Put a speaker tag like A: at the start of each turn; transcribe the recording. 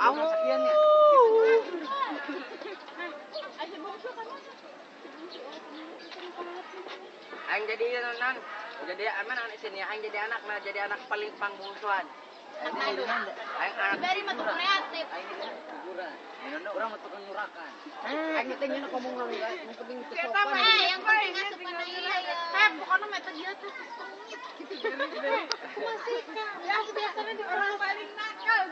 A: Awal sekian ya. Aing jadi non, jadi anak sini, aing jadi anak nah, jadi anak paling pangmusuhan. Aing anak
B: dari matu kreatif.
A: Aing hiburan. Orang mau tukang nyurakan. Aing teh nyeuna ngomong orang yang penting itu sopan.
B: Yang penting asupan iya ya. Pokoknya metode dia tuh sengit gitu. Masih kan. Ya biasanya di orang paling nakal.